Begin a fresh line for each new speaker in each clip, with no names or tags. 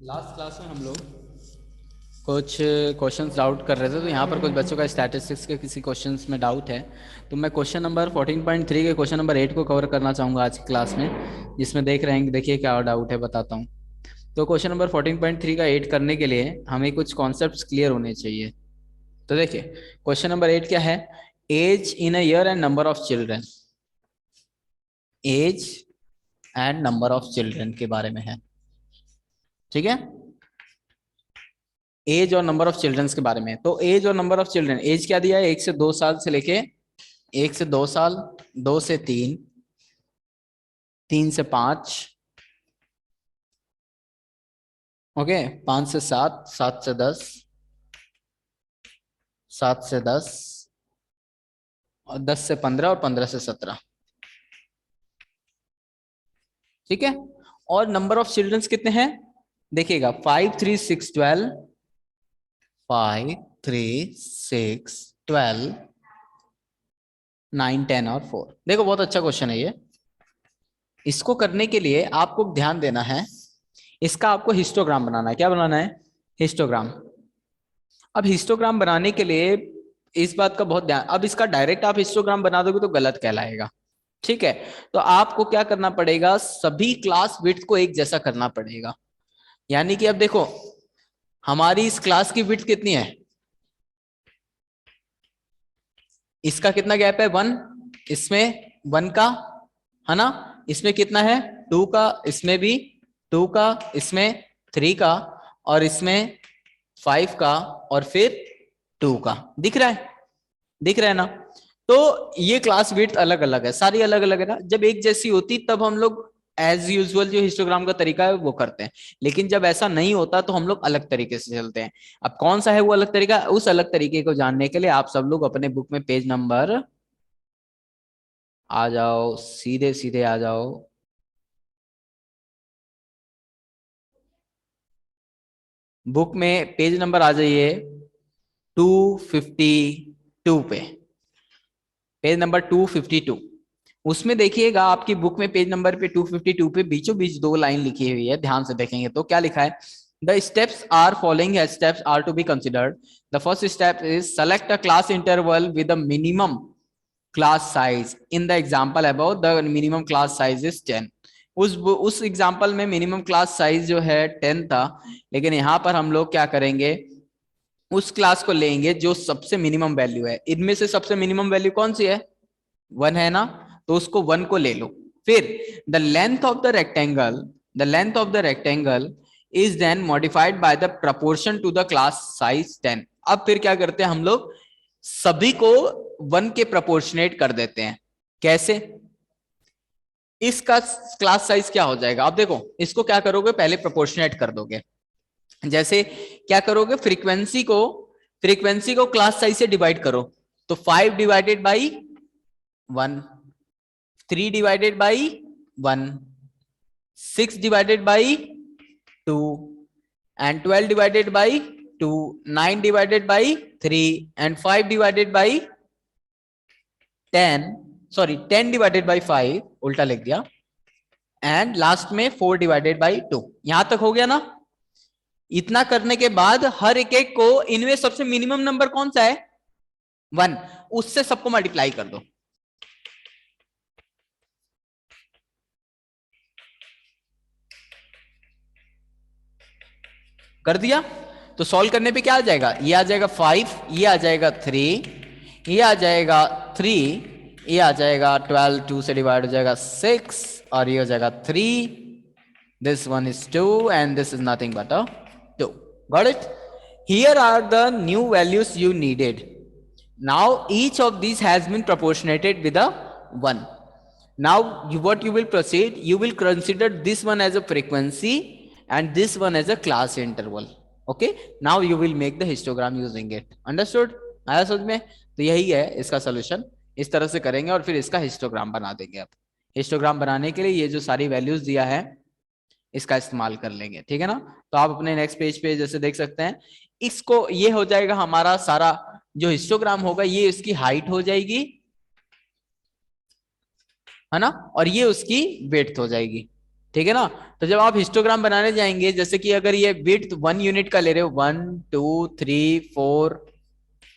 Last class में हम लोग कुछ क्वेश्चंस डाउट कर रहे थे, तो यहाँ पर कुछ बच्चों का स्टैटिस्टिक्स के किसी क्वेश्चंस में डाउट है। तो मैं क्वेश्चन नंबर 14.3 के क्वेश्चन नंबर 8 को कवर करना चाहूँगा आज की क्लास में, जिसमें देख रहे हैं, देखिए क्या डाउट है बताता हूँ। तो क्वेश्चन नंबर 14.3 का 8 करने के लिए हमें कुछ कॉन्सेप्ट क्लियर होने चाहिए। तो देखिए क्वेश्चन नंबर 8 क्या है, age in a year and number of children. Age and number of children के बारे में है, ठीक है। एज और नंबर ऑफ चिल्ड्रंस के बारे में। तो एज और नंबर ऑफ चिल्ड्रन, एज क्या दिया है, 1 से 2 साल से लेके 1 से 2 साल, 2 से 3, 3 से 5, ओके, 5 से 7, 7 से 10, 7 से 10, और 10 से 15 और 15 से 17, ठीक है। और नंबर ऑफ चिल्ड्रंस कितने हैं, देखिएगा 5 3 6 12, 5 3 6 12, 9 10 और 4। देखो बहुत अच्छा क्वेश्चन है ये। इसको करने के लिए आपको ध्यान देना है, इसका आपको हिस्टोग्राम बनाना है। क्या बनाना है, हिस्टोग्राम। अब हिस्टोग्राम बनाने के लिए इस बात का बहुत ध्यान, अब इसका डायरेक्ट आप हिस्टोग्राम बना दोगे तो गलत कहलाएगा, ठीक है। तो आपको क्या करना पड़ेगा, सभी क्लास विड्थ को एक जैसा करना पड़ेगा। यानी कि अब देखो हमारी इस क्लास की विड्थ कितनी है, इसका कितना गैप है, 1, इसमें 1 का, है ना, इसमें कितना है 2 का, इसमें भी 2 का, इसमें 3 का, और इसमें 5 का, और फिर 2 का। दिख रहा है, दिख रहा है ना। तो ये क्लास विड्थ अलग अलग है, सारी अलग अलग है ना। जब एक जैसी होती तब हम लोग एज यूजुअल जो हिस्टोग्राम का तरीका है वो करते हैं, लेकिन जब ऐसा नहीं होता तो हम लोग अलग तरीके से चलते हैं। अब कौन सा है वो अलग तरीका, उस अलग तरीके को जानने के लिए आप सब लोग अपने बुक में पेज नंबर, आ जाओ सीधे सीधे आ जाओ, बुक में पेज नंबर आ जाइए 252 पे, पेज नंबर 252। उसमें देखिएगा आपकी बुक में पेज नंबर पे 252 पे बीचों बीच 2 लाइन लिखी हुई है, ध्यान से देखेंगे तो क्या लिखा है, the steps are following steps are to be considered. The first step is select a class interval with the minimum class size in the example about, the minimum class size is 10। उस example में minimum class size जो है 10 था, लेकिन यहाँ पर हम लोग क्या करेंगे, उस क्लास को लेंगे जो सबसे मिनिमम वैल्यू है। इनमें से सबसे मिनिमम वैल्यू कौन सी है, 1 है ना, तो उसको 1 को ले लो। फिर the length of the rectangle, the length of the rectangle is then modified by the proportion to the class size 10। अब फिर क्या करते हैं हम लोग, सभी को 1 के प्रपोर्शनेट कर देते हैं। कैसे, इसका क्लास साइज क्या हो जाएगा, अब देखो इसको क्या करोगे, पहले प्रोपोर्शनेट कर दोगे। जैसे क्या करोगे, फ्रीक्वेंसी को क्लास साइज से डिवाइड करो, तो 5 divided by 1, 3 divided by 1, 6 divided by 2, and 12 divided by 2, 9 divided by 3, and 5 divided by 10, sorry 10 divided by 5, उल्टा लिख दिया, एंड लास्ट में 4 डिवाइडेड बाई 2। यहां तक हो गया ना। इतना करने के बाद हर एक एक को, इनमें सबसे मिनिमम नंबर कौन सा है, 1, उससे सबको मल्टीप्लाई कर दो। कर दिया, तो सॉल्व करने पे क्या आ जाएगा, ये आ जाएगा 5, ये आ जाएगा 3, ये आ जाएगा 3, ये आ जाएगा 12, 2 से डिवाइड हो जाएगा 6, और ये हो जाएगा 3, this one is 2, and this is nothing but a 2. Got it? Here are the new values you needed. Now each of these has been proportionated with a 1. Now what you will proceed, you will consider this one as a frequency and this one as a class interval. Okay, now you will make the histogram using it. Understood? आया समझ में। तो यही है इसका solution, इस तरह से करेंगे और फिर इसका हिस्टोग्राम बना देंगे। अब हिस्टोग्राम बनाने के लिए ये जो सारी वैल्यूज दिया है इसका इस्तेमाल कर लेंगे, ठीक है ना। तो आप अपने नेक्स्ट पेज पे जैसे देख सकते हैं, इसको, ये हो जाएगा हमारा सारा जो हिस्टोग्राम होगा, ये इसकी हाइट हो जाएगी, है ना, और ये उसकी विड्थ हो जाएगी, ठीक है ना। तो जब आप हिस्टोग्राम बनाने जाएंगे, जैसे कि अगर ये विड्थ 1 यूनिट का ले रहे हो, 1 2 3 4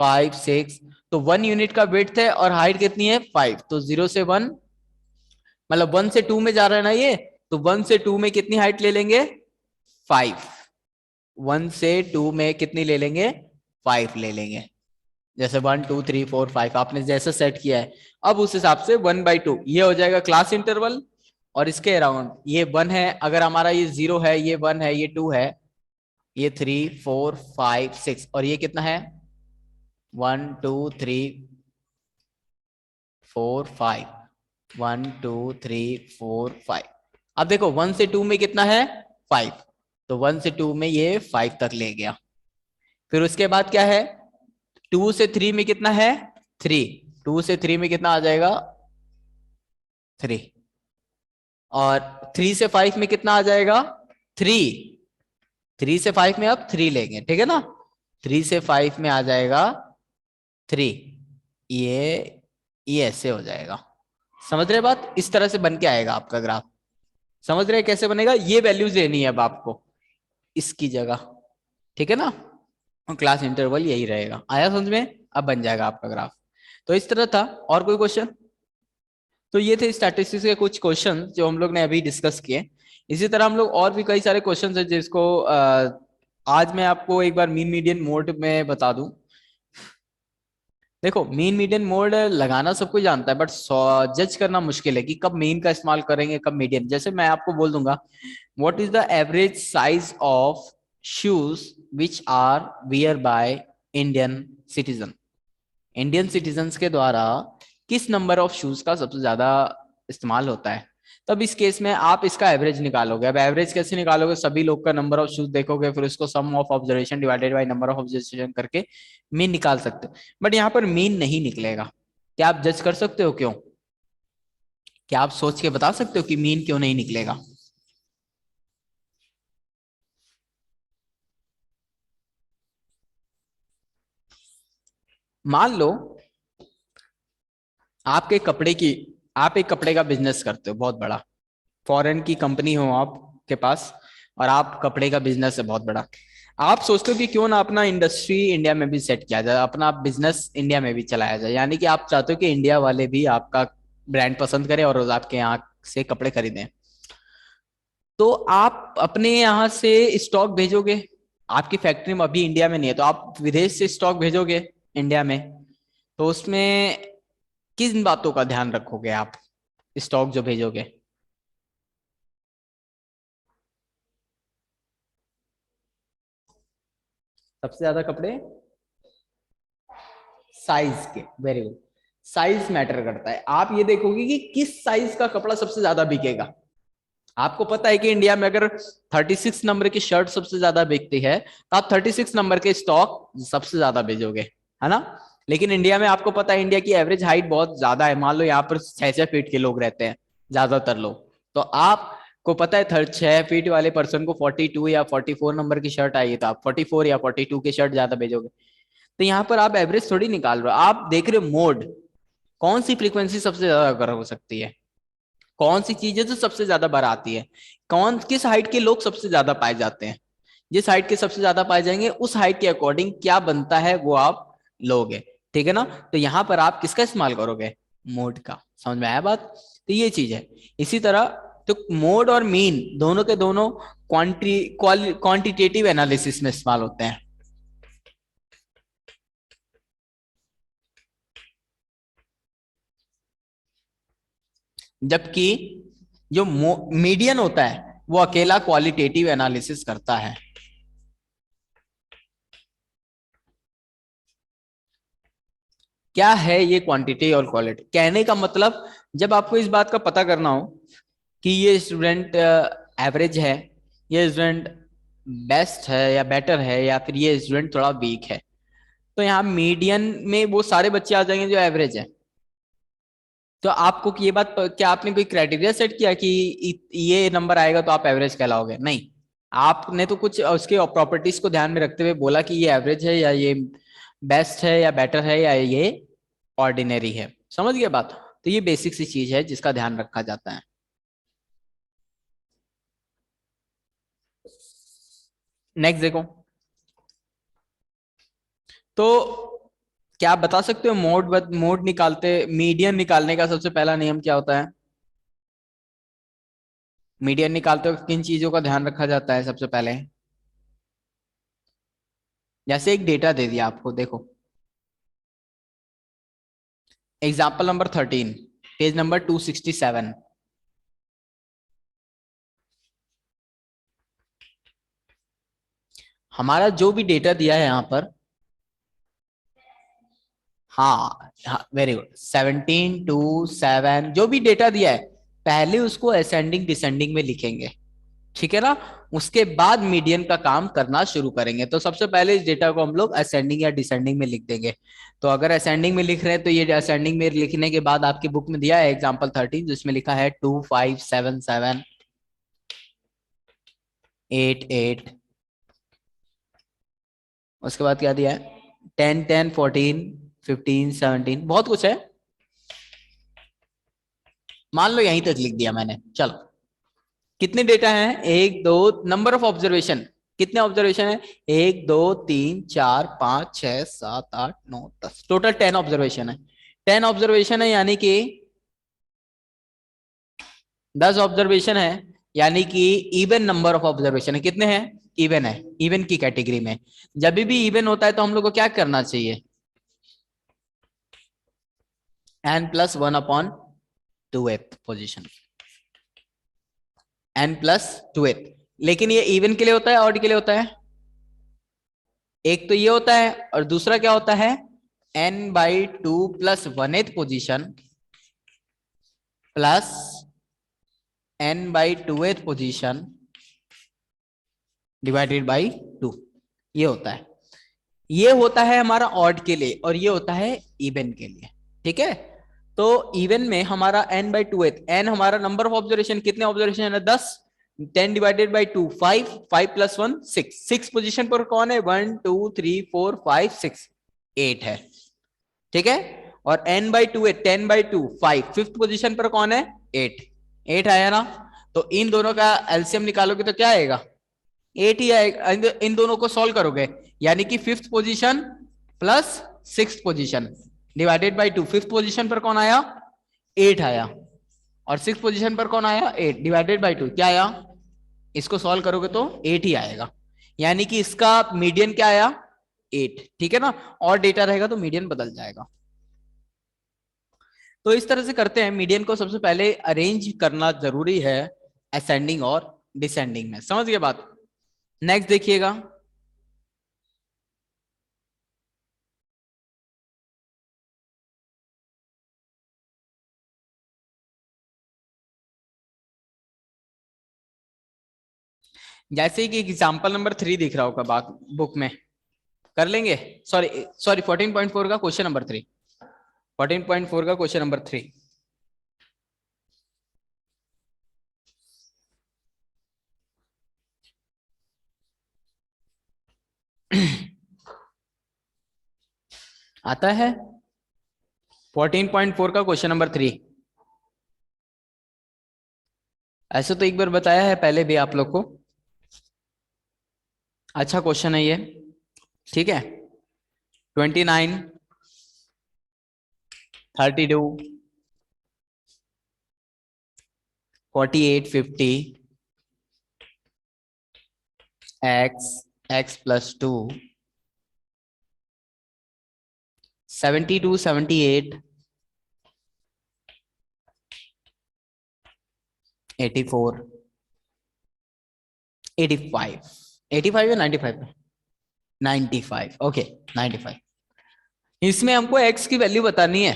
5 6, तो 1 यूनिट का विड्थ है और हाइट कितनी है 5, तो 0 से 1, मतलब 1 से 2 में जा रहा है ना ये, तो 1 से 2 में कितनी हाइट ले लेंगे 5, 1 से 2 में कितनी ले लेंगे 5 ले लेंगे। जैसे 1 2 3 4 5 आपने जैसे सेट किया है, अब उस हिसाब से 1/2 ये हो जाएगा क्लास इंटरवल। और इसके अराउंड ये 1 है, अगर हमारा ये 0 है, ये 1 है, ये 2 है, ये 3 4 5 6, और ये कितना है 1 2 3 4 5, 1 2 3 4 5। अब देखो 1 से 2 में कितना है 5, तो 1 से 2 में ये 5 तक ले गया। फिर उसके बाद क्या है 2 से 3 में कितना है 3, 2 से 3 में कितना आ जाएगा 3, और 3 से 5 में कितना आ जाएगा 3, 3 से 5 में अब 3 लेंगे, ठीक है ना, 3 से 5 में आ जाएगा 3, ये ऐसे हो जाएगा। समझ रहे बात, इस तरह से बन के आएगा आपका ग्राफ। समझ रहे कैसे बनेगा, ये वैल्यूज लेनी है अब आपको इसकी जगह, ठीक है ना, और क्लास इंटरवल यही रहेगा। आया समझ में, अब बन जाएगा आपका ग्राफ। तो इस तरह था। और कोई क्वेश्चन? तो ये थे स्टैटिस्टिक्स के कुछ क्वेश्चन जो हम लोग ने अभी डिस्कस किए। इसी तरह हम लोग और भी कई सारे क्वेश्चन है जिसको आज मैं आपको एक बार मीन मीडियन मोड में बता दूं। देखो मीन मीडियन मोड लगाना सब कोई जानता है, बट जज करना मुश्किल है कि कब मीन का इस्तेमाल करेंगे कब मीडियन। जैसे मैं आपको बोल दूंगा what is the average size of shoes which are wear by Indian citizen. Indian citizens के द्वारा किस नंबर ऑफ शूज का सबसे ज्यादा इस्तेमाल होता है। तब इस केस में आप इसका एवरेज निकालोगे। अब एवरेज कैसे निकालोगे, सभी लोग का नंबर ऑफ शूज देखोगे, फिर उसको sum of observation divided by number of observation करके मीन निकाल सकते हो। बट यहाँ पर मीन नहीं निकलेगा। क्या आप जज कर सकते हो क्यों? क्या आप सोच के बता सकते हो कि मीन क्यों नहीं निकलेगा? मान लो आपके कपड़े की आप एक कपड़े का बिजनेस करते हो बहुत बड़ा, फॉरेन की कंपनी हो आपके पास, और आप कपड़े का बिजनेस है बहुत बड़ा। आप सोचते हो कि क्यों ना अपना इंडस्ट्री इंडिया में भी सेट किया जाए, अपना बिजनेस इंडिया में भी चलाया जाए, यानी कि आप चाहते हो कि इंडिया वाले भी आपका ब्रांड पसंद करें और आपके यहाँ से कपड़े खरीदें। तो आप अपने यहाँ से स्टॉक भेजोगे, आपकी फैक्ट्री में अभी इंडिया में नहीं है, तो आप विदेश से स्टॉक भेजोगे इंडिया में, तो उसमें किन बातों का ध्यान रखोगे आप स्टॉक जो भेजोगे? सबसे ज्यादा कपड़े साइज के, वेरी गुड, साइज मैटर करता है। आप ये देखोगे कि किस साइज का कपड़ा सबसे ज्यादा बिकेगा। आपको पता है कि इंडिया में अगर 36 नंबर की शर्ट सबसे ज्यादा बिकती है, तो आप 36 नंबर के स्टॉक सबसे ज्यादा भेजोगे, है ना। लेकिन इंडिया में आपको पता है इंडिया की एवरेज हाइट बहुत ज्यादा है, मान लो यहाँ पर 6 6 फीट के लोग रहते हैं ज्यादातर लोग, तो आपको पता है 6 फीट वाले पर्सन को 42 या 44 नंबर की शर्ट आई है, तो आप 44 या 42 की शर्ट ज्यादा भेजोगे। तो यहाँ पर आप एवरेज थोड़ी निकाल रहे हो, आप देख रहे हो मोड, कौन सी फ्रीक्वेंसी सबसे ज्यादा अगर हो सकती है, कौन सी चीजें जो सबसे ज्यादा बार आती है, कौन किस हाइट के लोग सबसे ज्यादा पाए जाते हैं। जिस हाइट के सबसे ज्यादा पाए जाएंगे उस हाइट के अकॉर्डिंग क्या बनता है वो आप लोगे, ठीक है ना। तो यहाँ पर आप किसका इस्तेमाल करोगे, मोड का। समझ में आया बात, तो ये चीज है। इसी तरह तो मोड और मीन दोनों के दोनों क्वांटिटेटिव एनालिसिस में इस्तेमाल होते हैं, जबकि जो मीडियन होता है वो अकेला क्वालिटेटिव एनालिसिस करता है। क्या है ये क्वांटिटी और क्वालिटी, कहने का मतलब जब आपको इस बात का पता करना हो कि ये स्टूडेंट एवरेज है, ये स्टूडेंट बेस्ट है या बेटर है, या फिर ये स्टूडेंट थोड़ा वीक है, तो यहाँ मीडियन में वो सारे बच्चे आ जाएंगे जो एवरेज है। तो आपको ये बात, क्या आपने कोई क्राइटेरिया सेट किया कि ये नंबर आएगा तो आप एवरेज कहलाओगे? नहीं, आपने तो कुछ उसके प्रॉपर्टीज को ध्यान में रखते हुए बोला कि ये एवरेज है या ये बेस्ट है या बेटर है या ये ऑर्डिनरी है। समझ गए बात, तो ये बेसिक सी चीज है जिसका ध्यान रखा जाता है। नेक्स्ट देखो, तो क्या आप बता सकते हो मोड निकालते, मीडियन निकालने का सबसे पहला नियम क्या होता है? मीडियन निकालते वक्त किन चीजों का ध्यान रखा जाता है सबसे पहले? जैसे एक डेटा दे दिया आपको, देखो एग्जाम्पल नंबर 13, पेज नंबर 267। हमारा जो भी डेटा दिया है यहाँ पर, हाँ हाँ वेरी गुड, 17 to 7 जो भी डेटा दिया है, पहले उसको असेंडिंग डिसेंडिंग में लिखेंगे, ठीक है ना? उसके बाद मीडियन का काम करना शुरू करेंगे। तो सबसे पहले इस डेटा को हम लोग असेंडिंग या डिसेंडिंग में लिख देंगे। तो अगर असेंडिंग में लिख रहे हैं तो ये असेंडिंग में लिखने के बाद आपकी बुक में दिया है एग्जाम्पल 13, जिसमें लिखा है 2 5 7 7 8 8। उसके बाद क्या दिया है? 10 10 14 15 17, बहुत कुछ है। मान लो यहीं तक लिख दिया मैंने, चलो। कितने डेटा हैं? एक दो, नंबर ऑफ ऑब्जर्वेशन, कितने ऑब्जर्वेशन है? 1 2 3 4 5 6 7 8 9 10, टोटल 10 ऑब्जर्वेशन है। 10 ऑब्जर्वेशन है यानी कि 10 ऑब्जर्वेशन है, यानी कि इवन नंबर ऑफ ऑब्जर्वेशन है। कितने हैं? इवन है, इवन की कैटेगरी में। जब भी इवन होता है तो हम लोग को क्या करना चाहिए? n+1/2th position, n+2th। लेकिन ये इवन के लिए होता है, ऑड के लिए होता है? एक तो ये होता है, और दूसरा क्या होता है? n/2 + 1th position plus n/2th position divided by 2, ये होता है। ये होता है हमारा ऑड के लिए, और ये होता है इवन के लिए, ठीक है? तो इवन में हमारा n/2th, n हमारा नंबर ऑफ ऑब्जर्वेशन, कितने ऑब्जर्वेशन है? 10। 10 ÷ 2 5, 5 + 1 6, 6 पोजीशन पर कौन है? 1 2 3 4 5 6, 8 है, ठीक है? और n/2 है, 10/2 5, फिफ्थ पोजीशन पर कौन है? 8, 8 आया ना? तो इन दोनों का एलसीएम निकालोगे तो क्या आएगा? 8 ही आएगा। इन दोनों को सॉल्व करोगे, यानी कि fifth position plus six position divided by 2। Fifth position पर कौन आया? 8 आया। और सिक्स पोजीशन पर कौन आया? 8 डिवाइडेड बाई 2, क्या आया? इसको सॉल्व करोगे तो 8 ही आएगा, यानी कि इसका मीडियन क्या आया? 8, ठीक है ना? और डेटा रहेगा तो मीडियन बदल जाएगा। तो इस तरह से करते हैं। मीडियन को सबसे पहले अरेंज करना जरूरी है असेंडिंग और डिसेंडिंग में, समझ गए बात? नेक्स्ट देखिएगा, जैसे कि एग्जाम्पल नंबर 3 दिख रहा होगा बात बुक में, कर लेंगे। सॉरी सॉरी, 14.4 का क्वेश्चन नंबर 3, 14.4 का क्वेश्चन नंबर 3। आता है 14.4 का क्वेश्चन नंबर 3। ऐसे तो एक बार बताया है पहले भी आप लोग को, अच्छा क्वेश्चन है ये, ठीक है? 29, 32, 48, 50, x+2, 72, 78, 84, 85, 85 या 95? 95, ओके 95। इसमें हमको x की वैल्यू बतानी है।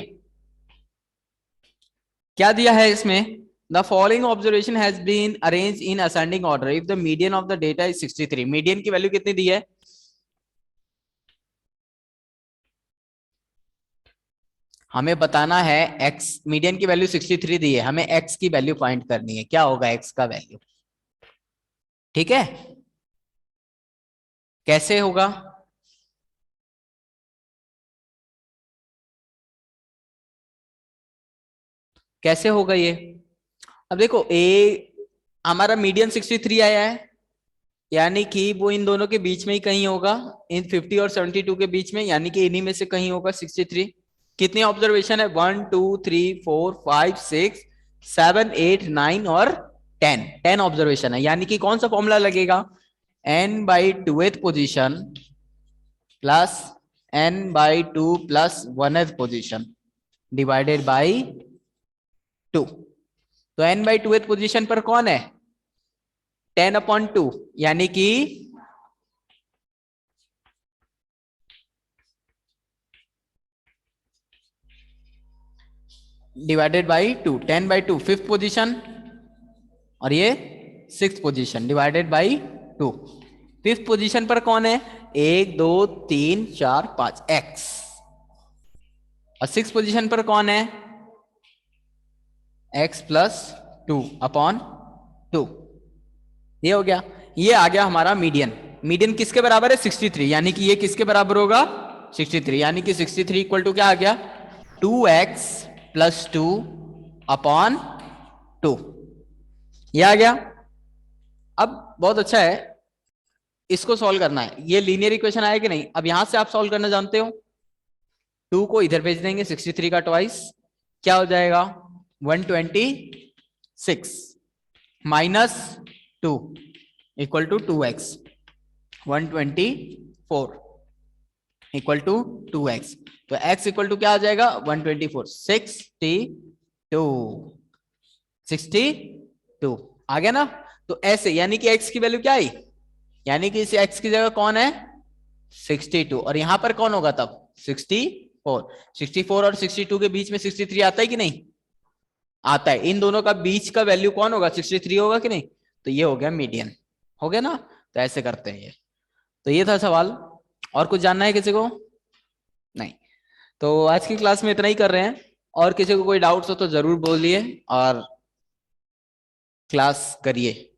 क्या दिया है इसमें? The following observation has been arrange in ascending order if the median of the data is 63। Median की वैल्यू कितनी दी है? हमें बताना है x, मीडियन की वैल्यू 63 दी है, हमें x की वैल्यू फाइंड करनी है। क्या होगा x का वैल्यू? ठीक है, कैसे होगा? कैसे होगा ये? अब देखो, ए हमारा मीडियन 63 आया है, यानी कि वो इन दोनों के बीच में ही कहीं होगा, इन 50 और 72 के बीच में, यानी कि इन्हीं में से कहीं होगा 63। कितनी ऑब्जर्वेशन है? 1 2 3 4 5 6 7 8 9 और 10 ऑब्जर्वेशन है। यानी कि कौन सा फॉर्मूला लगेगा? n/2th position plus n/2 plus 1th position divided by 2। तो n/2th पोजीशन पर कौन है? 10/2, यानी कि डिवाइडेड बाई 2, 10/2 5th पोजीशन और ये 6th position divided by 2। 5th position पर कौन है? 1 2 3 4 5 x, और 6th पोजीशन पर कौन है? x plus 2/2। ये हो गया, ये आ गया हमारा मीडियन। मीडियन किसके बराबर है? 63, यानी कि ये किसके बराबर होगा? 63, यानी कि 63 इक्वल टू क्या आ गया? 2x plus 2/2। ये आ गया। अब बहुत अच्छा है, इसको सॉल्व करना है। ये लीनियर इक्वेशन आया कि नहीं? अब यहां से आप सॉल्व करना जानते हो। 2 को इधर भेज देंगे, 63 का ट्वाइस क्या हो जाएगा? 126 minus 2 equal to 2x, 124 equal to 2x। तो x इक्वल टू क्या आ जाएगा? 124, 62 आ गया ना? तो ऐसे, यानी कि x की वैल्यू क्या आई? यानी कि इस x की जगह कौन है? 62, और यहां पर कौन होगा तब? 64। 64 और 62 के बीच में 63 आता है कि नहीं? आता है। इन दोनों का बीच का वैल्यू कौन होगा? 63 होगा कि नहीं? तो ये हो गया मीडियन, हो गया ना? तो ऐसे करते हैं ये। तो ये था सवाल। और कुछ जानना है किसी को? नहीं। तो आज की क्लास में इतना ही कर रहे हैं, और किसी को कोई डाउट्स हो तो जरूर बोलिए और क्लास करिए।